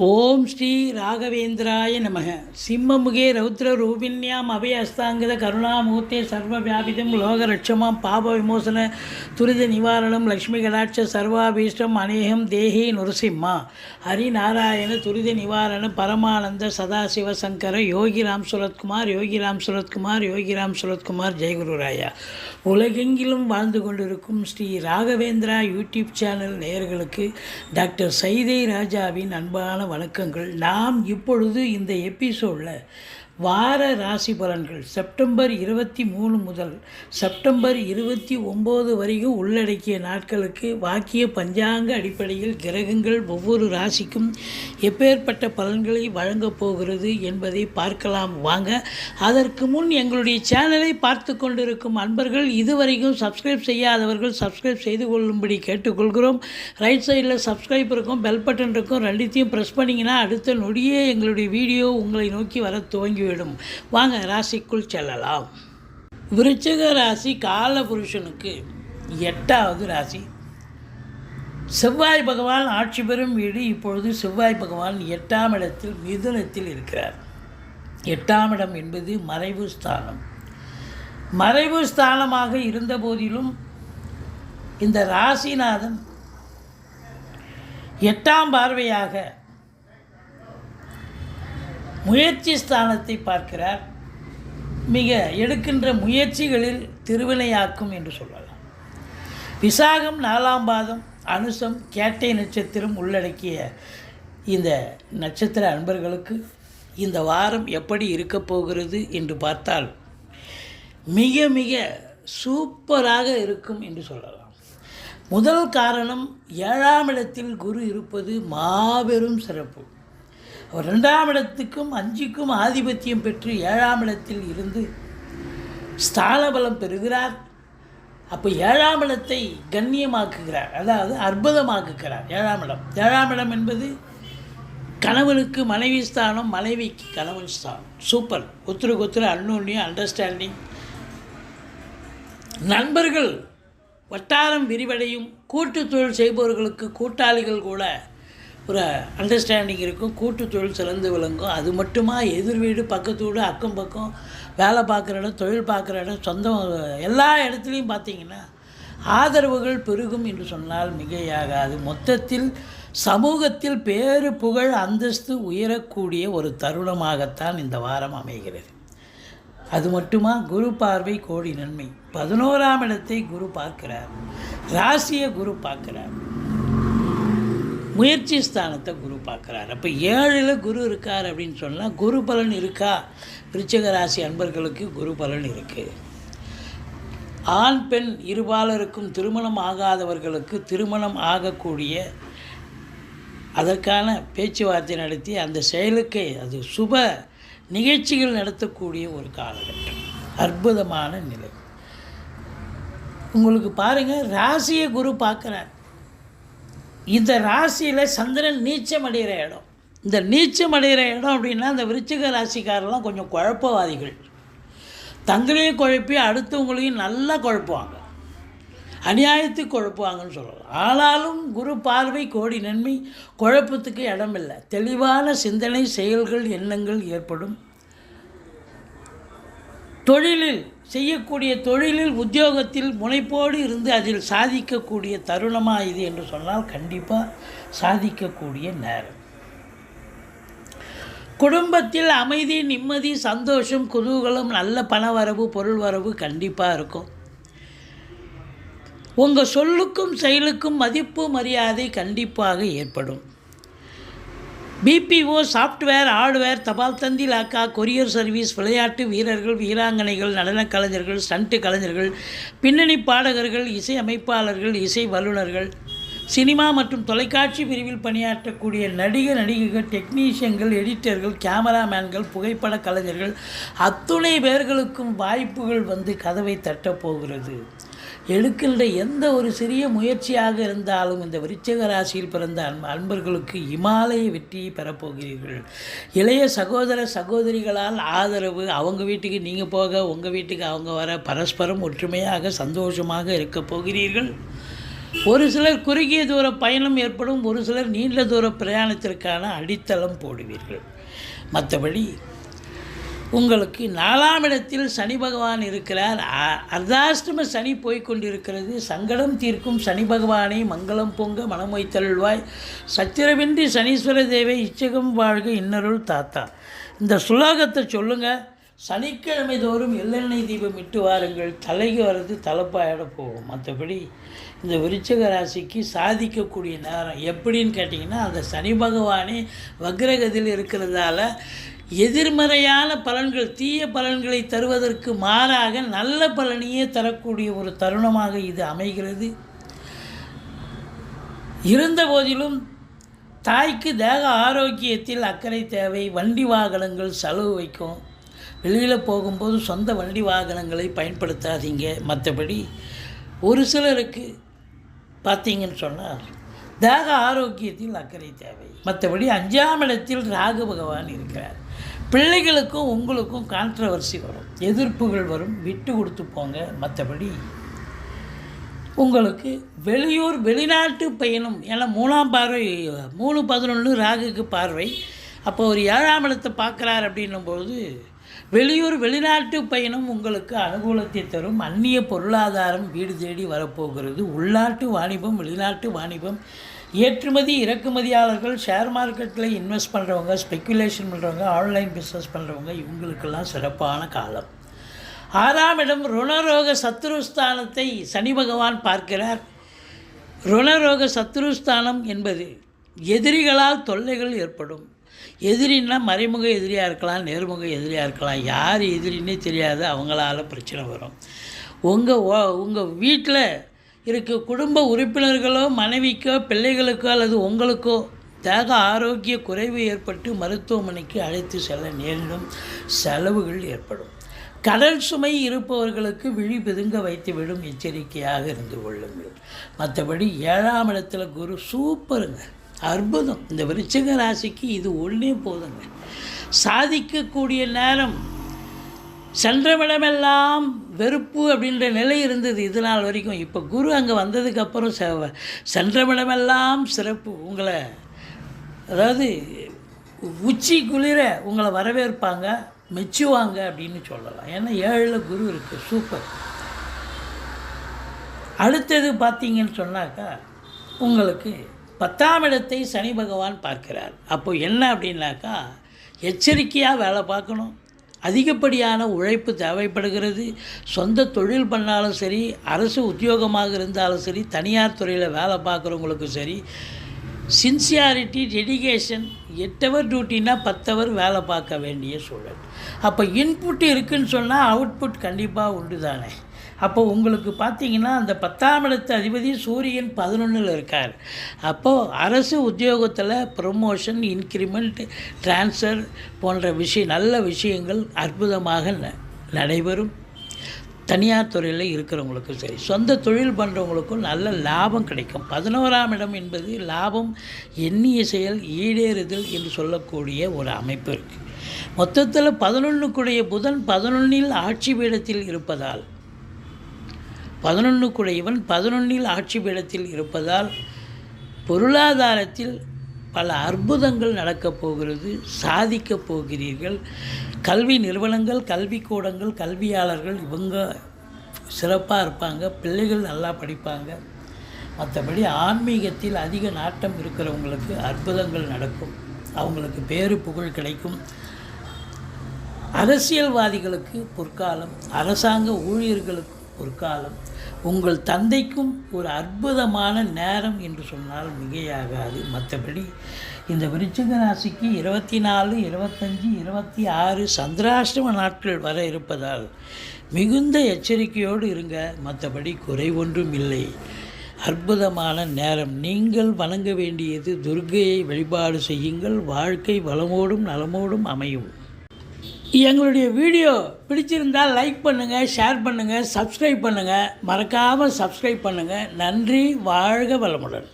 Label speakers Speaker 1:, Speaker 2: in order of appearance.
Speaker 1: ஓம் ஸ்ரீ ராகவேந்திராய நமக. சிம்மமுகே ரௌத்ர ரூபிண்யாம் அபயஸ்தாங்கித கருணாமூர்த்தே சர்வ வியாபிதம் லோகரட்சமாம் பாப விமோசன துரித நிவாரணம் லக்ஷ்மி கடாட்ச சர்வாபீஷ்டம் அநேகம் தேஹி நுரசிம்மா ஹரிநாராயண துரித நிவாரண பரமானந்த சதாசிவ சங்கர யோகிராம் சுரத்குமார் யோகிராம் சுரத்குமார் யோகிராம் சுரத்குமார் ஜெயகுருராயா. உலகெங்கிலும் வாழ்ந்து கொண்டிருக்கும் ஸ்ரீ ராகவேந்திரா யூடியூப் சேனல் நேயர்களுக்கு டாக்டர் சைதை ராஜாவின் அன்பான வணக்கங்கள். நாம் இப்பொழுது இந்த எபிசோடில் வார ராசி பலன்கள் செப்டம்பர் 23 முதல் செப்டம்பர் 29 வரைக்கும் உள்ளடக்கிய நாட்களுக்கு வாக்கிய பஞ்சாங்க அடிப்படையில் கிரகங்கள் ஒவ்வொரு ராசிக்கும் எப்பேற்பட்ட பலன்களை வழங்கப் போகிறது என்பதை பார்க்கலாம் வாங்க. அதற்கு முன் எங்களுடைய சேனலை பார்த்து கொண்டிருக்கும் அன்பர்கள் இதுவரைக்கும் சப்ஸ்கிரைப் செய்யாதவர்கள் சப்ஸ்கிரைப் செய்து கொள்ளும்படி கேட்டுக்கொள்கிறோம். ரைட் சைடில் சப்ஸ்கிரைப் இருக்கும், பெல் பட்டன் இருக்கும், ரெண்டுத்தையும் ப்ரெஸ் பண்ணிங்கன்னா அடுத்த நொடியே எங்களுடைய வீடியோ உங்களை நோக்கி வர துவங்கி வாங்க ராசிக்குள் செல்லலாம். விருச்சிக ராசி காலபுருஷனுக்கு 8வது ராசி. செவ்வாய் பகவான் ஆட்சி பெறும் வீடு. இப்பொழுது செவ்வாய் பகவான் 8ஆம் இடத்தில் மிதுனத்தில் இருக்கிறார். 8ஆம் இடம் என்பது மறைவு ஸ்தானம். மறைவு ஸ்தானமாக இருந்த போதிலும் இந்த ராசிநாதன் 8ஆம் பார்வையாக முயற்சி ஸ்தானத்தை பார்க்கிறார். மிக எடுக்கின்ற முயற்சிகளில் திருவினையாக்கும் என்று சொல்லலாம். விசாகம் 4ஆம் பாதம், அனுசம், கேட்டை நட்சத்திரம் உள்ளடக்கிய இந்த நட்சத்திர அன்பர்களுக்கு இந்த வாரம் எப்படி இருக்கப் போகிறது என்று பார்த்தால் மிக மிக சூப்பராக இருக்கும் என்று சொல்லலாம். முதல் காரணம், 7ஆம் இடத்தில் குரு இருப்பது மாபெரும் சிறப்பு. அவர் 2ஆம் இடத்துக்கும் 5க்கும் ஆதிபத்தியம் பெற்று 7ஆம் இடத்தில் இருந்து ஸ்தான பலம் பெறுகிறார். அப்போ 7ஆம் இடத்தை கண்ணியமாக்குகிறார், அதாவது அற்புதமாக்குகிறார். 7ஆம் இடம் என்பது கணவனுக்கு மனைவி ஸ்தானம், மனைவிக்கு கணவன் ஸ்தானம். சூப்பர். ஒத்துருக்கு அன்னோன்யம், அண்டர்ஸ்டாண்டிங். நண்பர்கள் வட்டாரம் விரிவடையும். கூட்டு தொழில் செய்பவர்களுக்கு கூட்டாளிகள் கூட ஒரு அண்டர்ஸ்டாண்டிங் இருக்கும். கூட்டு தொழில் சிறந்து விளங்கும். அது மட்டுமா, எதிர் வீடு, பக்கத்து வீடு, அக்கம் பக்கம், வேலை பார்க்குற இடம், தொழில் பார்க்குற இடம், சொந்தம், எல்லா இடத்துலையும் பார்த்திங்கன்னா ஆதரவுகள் பெருகும் என்று சொன்னால் மிகையாகாது. மொத்தத்தில் சமூகத்தில் பேரு புகழ் அந்தஸ்து உயரக்கூடிய ஒரு தருணமாகத்தான் இந்த வாரம் அமைகிறது. அது மட்டுமா, குரு பார்வை கோடி நன்மை. 11ஆம் இடத்தை குரு பார்க்கிறார். ராசியை குரு பார்க்கிறார். முயற்சி ஸ்தானத்தை குரு பார்க்குறார். அப்போ 7ல் குரு இருக்கார் அப்படின்னு சொன்னால் குரு பலன் இருக்கா? விருச்சிக ராசி அன்பர்களுக்கு குரு பலன் இருக்குது. ஆண் பெண் இருபாலருக்கும் திருமணம் ஆகாதவர்களுக்கு திருமணம் ஆகக்கூடிய அதற்கான பேச்சுவார்த்தை நடத்தி அந்த செயலுக்கு அது சுப நிகழ்ச்சிகள் நடத்தக்கூடிய ஒரு காலகட்டம். அற்புதமான நிலை. உங்களுக்கு பாருங்கள், ராசியை குரு பார்க்குறார். இந்த ராசியில் சந்திரன் நீச்சம் அடைகிற இடம். இந்த நீச்சம் அடைகிற இடம் அப்படின்னா இந்த விருச்சிக ராசிக்காரெல்லாம் கொஞ்சம் குழப்பவாதிகள். தங்களையும் குழப்பி அடுத்தவங்களையும் நல்லா குழப்புவாங்க, அநியாயத்துக்கு குழப்புவாங்கன்னு சொல்லலாம். ஆனாலும் குரு பார்வை கோடி நன்மை. குழப்பத்துக்கு இடமில்லை. தெளிவான சிந்தனை, செயல்கள், எண்ணங்கள் ஏற்படும். தொழிலில் செய்யக்கூடிய தொழிலில், உத்தியோகத்தில் முனைப்போடு இருந்து அதில் சாதிக்கக்கூடிய தருணமாக இது என்று சொன்னால் கண்டிப்பாக சாதிக்கக்கூடிய நேரம். குடும்பத்தில் அமைதி, நிம்மதி, சந்தோஷம், குதூகலம், நல்ல பண வரவு, பொருள் வரவு கண்டிப்பாக இருக்கும். உங்கள் சொல்லுக்கும் செயலுக்கும் மதிப்பு மரியாதை கண்டிப்பாக ஏற்படும். பிபிஓ, சாஃப்ட்வேர், ஹார்ட்வேர், தபால் தந்தி, லாக்கா, கொரியர் சர்வீஸ், விளையாட்டு வீரர்கள், வீராங்கனைகள், நடனக் கலைஞர்கள், ஸ்டண்ட் கலைஞர்கள், பின்னணி பாடகர்கள், இசை அமைப்பாளர்கள், இசை வல்லுநர்கள், சினிமா மற்றும் தொலைக்காட்சி பிரிவில் பணியாற்றக்கூடிய நடிகைகள், டெக்னீஷியன்கள், எடிட்டர்கள், கேமராமேன்கள், புகைப்பட கலைஞர்கள் அத்துணை பேர்களுக்கும் வாய்ப்புகள் வந்து கதவை தட்டப்போகிறது. எடுக்கின்ற எந்த ஒரு சிறிய முயற்சியாக இருந்தாலும் இந்த விருச்சிக ராசியில் பிறந்த அன்பர்களுக்கு இமாலய வெற்றியை பெறப்போகிறீர்கள். இளைய சகோதர சகோதரிகளால் ஆதரவு, அவங்க வீட்டுக்கு நீங்கள் போக, உங்கள் வீட்டுக்கு அவங்க வர, பரஸ்பரம் ஒற்றுமையாக சந்தோஷமாக இருக்கப் போகிறீர்கள். ஒரு சிலர் குறுகிய தூர பயணம் ஏற்படும், ஒரு சிலர் நீண்ட தூர பிரயாணத்திற்கான அடித்தளம் போடுவீர்கள். மற்றபடி உங்களுக்கு 4ஆம் இடத்தில் சனி பகவான் இருக்கிறார். அர்த்தாஷ்டம சனி போய்கொண்டிருக்கிறது. சங்கடம் தீர்க்கும் சனி பகவானை மங்களம் பொங்க மனமொய் தருள்வாய், சத்திரமின்றி சனீஸ்வர தேவை இச்சகம் வாழ்க இன்னருள் தாத்தா. இந்த சுலோகத்தை சொல்லுங்கள். சனிக்கிழமை தோறும் எள்ளெண்ணெய் தீபம் இட்டு வாருங்கள். தலைக்கு வர்றது தலைப்பாயிட போகும். மற்றபடி இந்த விருச்சிக ராசிக்கு சாதிக்கக்கூடிய நேரம் எப்படின்னு கேட்டிங்கன்னா, அந்த சனி பகவானே வக்ரகதியில் இருக்கிறதால எதிர்மறையான பலன்கள், தீய பலன்களை தருவதற்கு மாறாக நல்ல பலனையே தரக்கூடிய ஒரு தருணமாக இது அமைகிறது. இருந்த போதிலும் தாய்க்கு தேக ஆரோக்கியத்தில் அக்கறை தேவை. வண்டி வாகனங்கள் செலவு வைக்கும். வெளியில் போகும்போது சொந்த வண்டி வாகனங்களை பயன்படுத்தாதீங்க. மற்றபடி ஒரு சிலருக்கு பார்த்தீங்கன்னு சொன்னால் தேக ஆரோக்கியத்தில் அக்கறை தேவை. மற்றபடி 5ஆம் இடத்தில் ராகு பகவான் இருக்கிறார். பிள்ளைகளுக்கும் உங்களுக்கும் கான்ட்ரவர்சி வரும், எதிர்ப்புகள் வரும், விட்டு கொடுத்து போங்க. மற்றபடி உங்களுக்கு வெளியூர் வெளிநாட்டு பயணம், ஏன்னா 3ஆம் பார்வை 3-11 ராகுக்கு பார்வை. அப்போ ஒரு 7ஆம் இடத்தை பார்க்குறார் அப்படின்னும்போது வெளியூர் வெளிநாட்டு பயணம் உங்களுக்கு அனுகூலத்தை தரும். அந்நிய பொருளாதாரம் வீடு தேடி வரப்போகிறது. உள்நாட்டு வாணிபம், வெளிநாட்டு வாணிபம், ஏற்றுமதி இறக்குமதியாளர்கள், ஷேர் மார்க்கெட்டில் இன்வெஸ்ட் பண்ணுறவங்க, ஸ்பெக்குலேஷன் பண்ணுறவங்க, ஆன்லைன் பிஸ்னஸ் பண்ணுறவங்க, இவங்களுக்கெல்லாம் சிறப்பான காலம். 6ஆம் இடம் ருணரோக சத்ருஸ்தானத்தை சனி பகவான் பார்க்கிறார். ருணரோக சத்ருஸ்தானம் என்பது எதிரிகளால் தொல்லைகள் ஏற்படும். எதிரின்னா மறைமுக எதிரியாக இருக்கலாம், நேர்முக எதிரியாக இருக்கலாம். யார் எதிரின்னே தெரியாது, அவங்களால பிரச்சனை வரும். உங்கள் வீட்டில் இருக்க குடும்ப உறுப்பினர்களோ, மனைவிக்கோ, பிள்ளைகளுக்கோ அல்லது உங்களுக்கோ தேக ஆரோக்கிய குறைவு ஏற்பட்டு மருத்துவமனைக்கு அழைத்து செல்ல நேரிடும். செலவுகள் ஏற்படும். கடல் சுமை இருப்பவர்களுக்கு விழி பிதுங்க வைத்துவிடும். எச்சரிக்கையாக இருந்து கொள்ளுங்கள். மற்றபடி 7ஆம் இடத்துல குரு சூப்பருங்க, அற்புதம். இந்த விருச்சிக ராசிக்கு இது ஒன்றே போதுங்க. சாதிக்கக்கூடிய நேரம். சென்றமிடமெல்லாம் வெறுப்பு அப்படின்ற நிலை இருந்தது இது நாள் வரைக்கும். இப்போ குரு அங்கே வந்ததுக்கப்புறம் சென்றமிடமெல்லாம் சிறப்பு. உங்களை அதாவது உச்சி குளிர உங்களை வரவேற்பாங்க, மெச்சுவாங்க அப்படின்னு சொல்லலாம். ஏன்னா 7ல் குரு இருக்குது. சூப்பர். அடுத்தது பார்த்தீங்கன்னு சொன்னாக்கா உங்களுக்கு 10ஆம் இடத்தை சனி பகவான் பார்க்கிறார். அப்போ என்ன அப்படின்னாக்கா எச்சரிக்கையாக வேலை பார்க்கணும். அதிகப்படியான உழைப்பு தேவைப்படுகிறது. சொந்த தொழில் பண்ணாலும் சரி, அரசு உத்தியோகமாக இருந்தாலும் சரி, தனியார் துறையில் வேலை பார்க்குறவங்களுக்கும் சரி, சின்சியாரிட்டி, டெடிகேஷன். 8 ஹவர் டியூட்டின்னா 10 ஹவர் வேலை பார்க்க வேண்டிய சூழல். அப்போ இன்புட் இருக்குதுன்னு சொன்னால் அவுட்புட் கண்டிப்பாக உண்டு தானே. அப்போ உங்களுக்கு பார்த்தீங்கன்னா அந்த 10ஆம் இடத்து அதிபதி சூரியன் 11ல் இருக்கார். அப்போது அரசு உத்தியோகத்தில் ப்ரொமோஷன், இன்க்ரிமெண்ட், ட்ரான்ஸ்ஃபர் போன்ற நல்ல விஷயங்கள் அற்புதமாக நடைபெறும். தனியார் துறையில் இருக்கிறவங்களுக்கும் சரி, சொந்த தொழில் பண்ணுறவங்களுக்கும் நல்ல லாபம் கிடைக்கும். 11ஆம் இடம் என்பது லாபம், எண்ணிய செயல், ஈடேறுதல் என்று சொல்லக்கூடிய ஒரு அமைப்பு இருக்குது. மொத்தத்தில் 11க்குடைய புதன் 11ல் ஆட்சி பீடத்தில் இருப்பதால், 11க்குடையவன் 11ல் ஆட்சி பீடத்தில் இருப்பதால் பொருளாதாரத்தில் பல அற்புதங்கள் நடக்கப் போகிறது. சாதிக்கப் போகிறீர்கள். கல்வி நிறுவனங்கள், கல்விக்கூடங்கள், கல்வியாளர்கள் இவங்க சிறப்பாக இருப்பாங்க. பிள்ளைகள் நல்லா படிப்பாங்க. மற்றபடி ஆன்மீகத்தில் அதிக நாட்டம் இருக்கிறவங்களுக்கு அற்புதங்கள் நடக்கும். அவங்களுக்கு பேரு புகழ் கிடைக்கும். அரசியல்வாதிகளுக்கு பொற்காலம், அரசாங்க ஊழியர்களுக்கு பொற்காலம். உங்கள் தந்தைக்கும் ஒரு அற்புதமான நேரம் என்று சொன்னால் மிகையாகாது. மற்றபடி இந்த விருச்சிக ராசிக்கு 24, 25, 26 சந்திராஷ்டம நாட்கள் வர இருப்பதால் மிகுந்த எச்சரிக்கையோடு இருங்க. மற்றபடி குறை ஒன்றும் இல்லை. அற்புதமான நேரம். நீங்கள் வணங்க வேண்டியது துர்க்கையை வழிபாடு செய்யுங்கள். வாழ்க்கை வளமோடும் நலமோடும் அமையும். எங்களுடைய வீடியோ பிடிச்சிருந்தால் லைக் பண்ணுங்கள், ஷேர் பண்ணுங்கள், சப்ஸ்கிரைப் பண்ணுங்கள். மறக்காமல் சப்ஸ்கிரைப் பண்ணுங்கள். நன்றி. வாழ்க வளமுடன்.